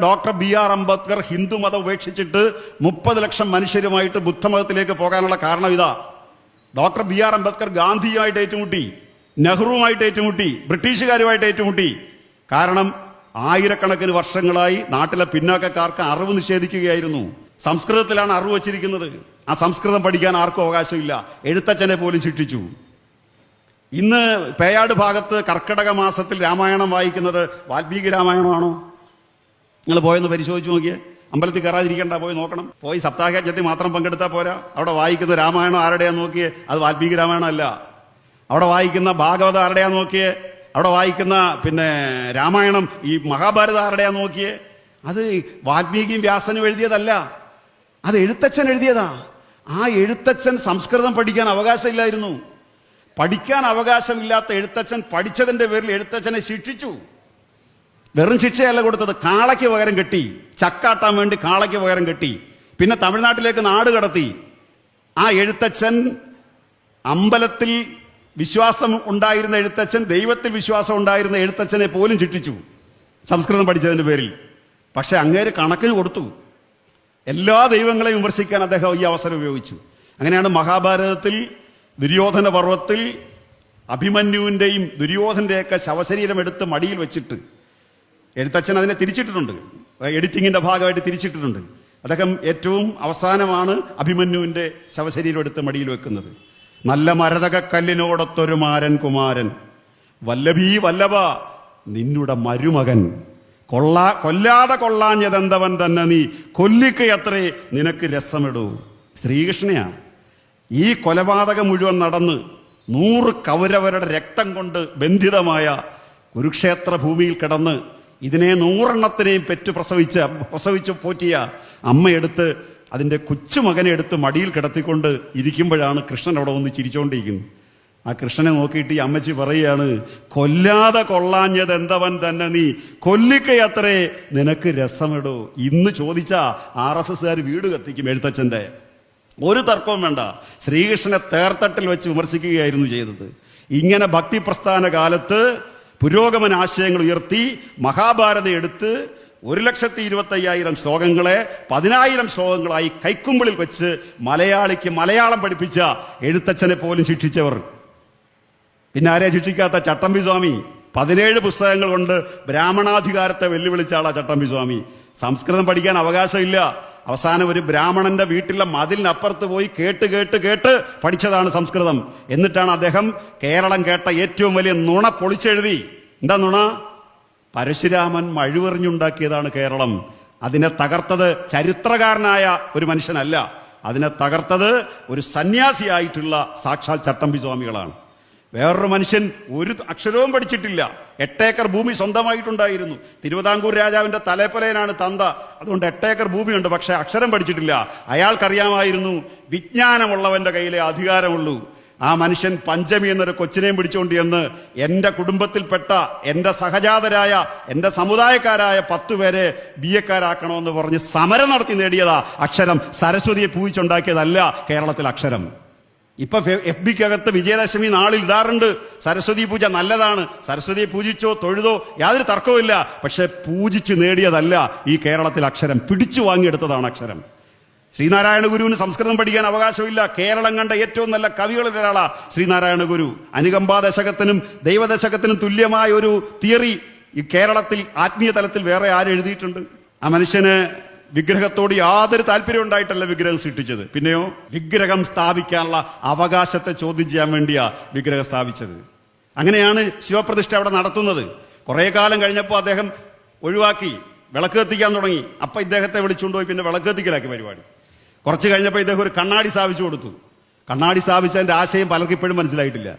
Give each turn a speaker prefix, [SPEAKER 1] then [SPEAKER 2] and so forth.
[SPEAKER 1] Doctor BR Ambedkar ഹിന്ദുമതം ഉപേക്ഷിച്ചിട്ട് 30 ലക്ഷം മനുഷ്യരുമായിട്ട് ബുദ്ധമതത്തിലേക്ക് പോകാനുള്ള കാരണം ഇതാ. ഡോക്ടർ BR അംബേദ്കർ ഗാന്ധിയുമായിട്ട് ഏറ്റുമുട്ടി, നെഹ്റുവുമായിട്ട് ഏറ്റുമുട്ടി, ബ്രിട്ടീഷുകാരുമായിട്ട് ഏറ്റുമുട്ടി. കാരണം ആയിരക്കണക്കിന് വർഷങ്ങളായി നാട്ടിലെ പിന്നാക്കക്കാർക്ക് അറിവ് നിഷേധിക്കുകയായിരുന്നു. സംസ്കൃതത്തിലാണ് അറിവ് വച്ചിരിക്കുന്നത്. ആ സംസ്കൃതം പഠിക്കാൻ ആർക്കും അവകാശമില്ല. എഴുത്തച്ഛനെ പോലും ശിക്ഷിച്ചു. ഇന്ന് പേയാട് ഭാഗത്ത് കർക്കിടക മാസത്തിൽ രാമായണം വായിക്കുന്നത് വാൽമീകി രാമായണമാണോ? നിങ്ങൾ പോയെന്ന് പരിശോധിച്ച് നോക്കിയേ. അമ്പലത്തിൽ കയറാതിരിക്കണ്ട, പോയി നോക്കണം. പോയി സപ്താഹയജ്ഞത്തിൽ മാത്രം പങ്കെടുത്താൽ പോരാ. അവിടെ വായിക്കുന്ന രാമായണം ആരുടെയാന്ന് നോക്കിയേ, അത് വാൽമീകി രാമായണം അല്ല. അവിടെ വായിക്കുന്ന ഭാഗവതം ആരുടെയാന്ന് നോക്കിയേ, അവിടെ വായിക്കുന്ന രാമായണം ഈ മഹാഭാരതം ആരുടെയാന്ന് നോക്കിയേ, അത് വാൽമീകിയും വ്യാസനും എഴുതിയതല്ല, അത് എഴുത്തച്ഛൻ എഴുതിയതാ. ആ എഴുത്തച്ഛൻ സംസ്കൃതം പഠിക്കാൻ അവകാശമില്ലായിരുന്നു. പഠിക്കാൻ അവകാശമില്ലാത്ത എഴുത്തച്ഛൻ പഠിച്ചതിന്റെ പേരിൽ എഴുത്തച്ഛനെ ശിക്ഷിച്ചു. വെറും ശിക്ഷയല്ല കൊടുത്തത്, കാളയ്ക്ക് പകരം കെട്ടി, ചക്കാട്ടാൻ വേണ്ടി കാളയ്ക്ക് പകരം കെട്ടി. പിന്നെ തമിഴ്നാട്ടിലേക്ക് നാട് കടത്തി. ആ എഴുത്തച്ഛൻ അമ്പലത്തിൽ വിശ്വാസം ഉണ്ടായിരുന്ന എഴുത്തച്ഛൻ, ദൈവത്തിൽ വിശ്വാസം ഉണ്ടായിരുന്ന എഴുത്തച്ഛനെ പോലും ശിക്ഷിച്ചു സംസ്കൃതം പഠിച്ചതിന്റെ പേരിൽ. പക്ഷെ അങ്ങേര് കണക്കിന് കൊടുത്തു. എല്ലാ ദൈവങ്ങളെയും വിമർശിക്കാൻ അദ്ദേഹം ഈ അവസരം ഉപയോഗിച്ചു. അങ്ങനെയാണ് മഹാഭാരതത്തിൽ ദുര്യോധന പർവ്വത്തിൽ അഭിമന്യുവിന്റെയും ദുര്യോധന്റെയൊക്കെ ശവശരീരം എടുത്ത് മടിയിൽ വെച്ചിട്ട് എഴുത്തച്ഛൻ അതിനെ തിരിച്ചിട്ടിട്ടുണ്ട്, എഡിറ്റിങ്ങിന്റെ ഭാഗമായിട്ട് തിരിച്ചിട്ടിട്ടുണ്ട്. അദ്ദേഹം ഏറ്റവും അവസാനമാണ് അഭിമന്യുവിന്റെ ശവശരീരം എടുത്ത് മടിയിൽ വെക്കുന്നത്. നല്ല മരതകക്കല്ലിനോടൊത്തൊരു മാരൻ കുമാരൻ, വല്ലഭീ വല്ലഭ നിന്നുടെ മരുമകൻ, കൊല്ലാതെ കൊള്ളാഞ്ഞതെന്തവൻ തന്നെ നീ, കൊല്ലിക്കയത്രേ നിനക്ക് രസമിടൂ. ശ്രീകൃഷ്ണയാണ്. ഈ കൊലപാതകം മുഴുവൻ നടന്ന് 100 കൗരവരുടെ രക്തം കൊണ്ട് ബന്ധിതമായ കുരുക്ഷേത്ര ഭൂമിയിൽ കിടന്ന് ഇതിനെ 100 എണ്ണത്തിനെയും പ്രസവിച്ച് പോറ്റിയ അമ്മയെടുത്ത് അതിന്റെ കൊച്ചുമകനെ എടുത്ത് മടിയിൽ കിടത്തിക്കൊണ്ട് ഇരിക്കുമ്പോഴാണ് കൃഷ്ണൻ അവിടെ വന്ന് ചിരിച്ചുകൊണ്ടിരിക്കുന്നത്. ആ കൃഷ്ണനെ നോക്കിയിട്ട് ഈ അമ്മച്ചി പറയുകയാണ്, കൊല്ലാതെ കൊള്ളാഞ്ഞത് എന്തവൻ തന്നെ നീ, കൊല്ലിക്കയത്രേ നിനക്ക് രസമിടൂ. ഇന്ന് ചോദിച്ചാ RSSകാർ വീട് കത്തിക്കും എഴുത്തച്ഛന്റെ. ഒരു തർക്കവും വേണ്ട. ശ്രീകൃഷ്ണനെ തേർത്തട്ടിൽ വെച്ച് വിമർശിക്കുകയായിരുന്നു ചെയ്തത്. ഇങ്ങനെ ഭക്തി പ്രസ്ഥാന കാലത്ത് പുരോഗമന ആശയങ്ങൾ ഉയർത്തി മഹാഭാരതം എടുത്ത് 1,25,000 ശ്ലോകങ്ങളെ 10,000 ശ്ലോകങ്ങളായി കൈക്കുമ്പിളിൽ വെച്ച് മലയാളിക്ക് മലയാളം പഠിപ്പിച്ച എഴുത്തച്ഛനെ പോലും ശിക്ഷിച്ചവർ. പിന്നെ ആരെയാ ശിക്ഷിക്കാത്ത? ചട്ടമ്പി സ്വാമി. 17 പുസ്തകങ്ങൾ കൊണ്ട് ബ്രാഹ്മണാധികാരത്തെ വെല്ലുവിളിച്ച ആളാ ചട്ടമ്പി സ്വാമി. സംസ്കൃതം പഠിക്കാൻ അവകാശമില്ല. അവസാനം ഒരു ബ്രാഹ്മണന്റെ വീട്ടിലെ മതിലിനപ്പുറത്ത് പോയി കേട്ട് കേട്ട് കേട്ട് പഠിച്ചതാണ് സംസ്കൃതം. എന്നിട്ടാണ് അദ്ദേഹം കേരളം കേട്ട ഏറ്റവും വലിയ നുണ പൊളിച്ചെഴുതി. എന്താ നുണ? പരശുരാമൻ മഴുവെറിഞ്ഞുണ്ടാക്കിയതാണ് കേരളം. അതിനെ തകർത്തത് ചരിത്രകാരനായ ഒരു മനുഷ്യനല്ല, അതിനെ തകർത്തത് ഒരു സന്യാസിയായിട്ടുള്ള സാക്ഷാൽ ചട്ടമ്പി സ്വാമികളാണ്. വേറൊരു മനുഷ്യൻ ഒരു അക്ഷരവും പഠിച്ചിട്ടില്ല. 8 ഏക്കർ ഭൂമി സ്വന്തമായിട്ടുണ്ടായിരുന്നു. തിരുവിതാംകൂർ രാജാവിന്റെ തലേപ്പലയനാണ് തന്ത. അതുകൊണ്ട് 8 ഏക്കർ ഭൂമിയുണ്ട്. പക്ഷെ അക്ഷരം പഠിച്ചിട്ടില്ല. അയാൾക്കറിയാമായിരുന്നു വിജ്ഞാനമുള്ളവന്റെ കയ്യിലെ അധികാരമുള്ളൂ. ആ മനുഷ്യൻ പഞ്ചമി എന്നൊരു കൊച്ചിനെയും പിടിച്ചുകൊണ്ട് എന്ന് എന്റെ കുടുംബത്തിൽപ്പെട്ട എന്റെ സഹജാതരായ എന്റെ സമുദായക്കാരായ 10 പേരെ BA-ക്കാരാക്കണമെന്ന് പറഞ്ഞ് സമരം നടത്തി നേടിയതാ അക്ഷരം. സരസ്വതിയെ പൂജിച്ചുണ്ടാക്കിയതല്ല കേരളത്തിൽ അക്ഷരം. ഇപ്പൊ FB-ക്കകത്ത് വിജയദശമി നാളിൽ ഇടാറുണ്ട്, സരസ്വതി പൂജ നല്ലതാണ്, സരസ്വതിയെ പൂജിച്ചോ തൊഴുതോ യാതൊരു തർക്കവുമില്ല. പക്ഷെ പൂജിച്ചു നേടിയതല്ല ഈ കേരളത്തിൽ അക്ഷരം, പിടിച്ചു വാങ്ങിയെടുത്തതാണ് അക്ഷരം. ശ്രീനാരായണ ഗുരുവിന് സംസ്കൃതം പഠിക്കാൻ അവകാശമില്ല. കേരളം കണ്ട ഏറ്റവും നല്ല കവികളിൽ ഒരാളാ ശ്രീനാരായണ ഗുരു. അനുകമ്പാ ദശകത്തിനും ദൈവദശകത്തിനും തുല്യമായ ഒരു തിയറി ഈ കേരളത്തിൽ ആത്മീയ തലത്തിൽ വേറെ ആരെഴുതിയിട്ടുണ്ട്? ആ മനുഷ്യന് വിഗ്രഹത്തോട് യാതൊരു താല്പര്യം ഉണ്ടായിട്ടല്ല വിഗ്രഹം സൃഷ്ടിച്ചത്. പിന്നെയോ വിഗ്രഹം സ്ഥാപിക്കാനുള്ള അവകാശത്തെ ചോദ്യം ചെയ്യാൻ വേണ്ടിയാ വിഗ്രഹം സ്ഥാപിച്ചത്. അങ്ങനെയാണ് ശിവപ്രതിഷ്ഠ അവിടെ നടത്തുന്നത്. കുറെ കാലം കഴിഞ്ഞപ്പോൾ അദ്ദേഹം ഒഴിവാക്കി, വിളക്ക് കത്തിക്കാൻ തുടങ്ങി. അപ്പൊ ഇദ്ദേഹത്തെ വിളിച്ചുകൊണ്ടുപോയി പിന്നെ വിളക്ക് കത്തിക്കലാക്കി പരിപാടി. കുറച്ച് കഴിഞ്ഞപ്പോൾ ഇദ്ദേഹം ഒരു കണ്ണാടി സ്ഥാപിച്ചു കൊടുത്തു. കണ്ണാടി സ്ഥാപിച്ചതിന്റെ ആശയം പലർക്കും ഇപ്പോഴും മനസ്സിലായിട്ടില്ല.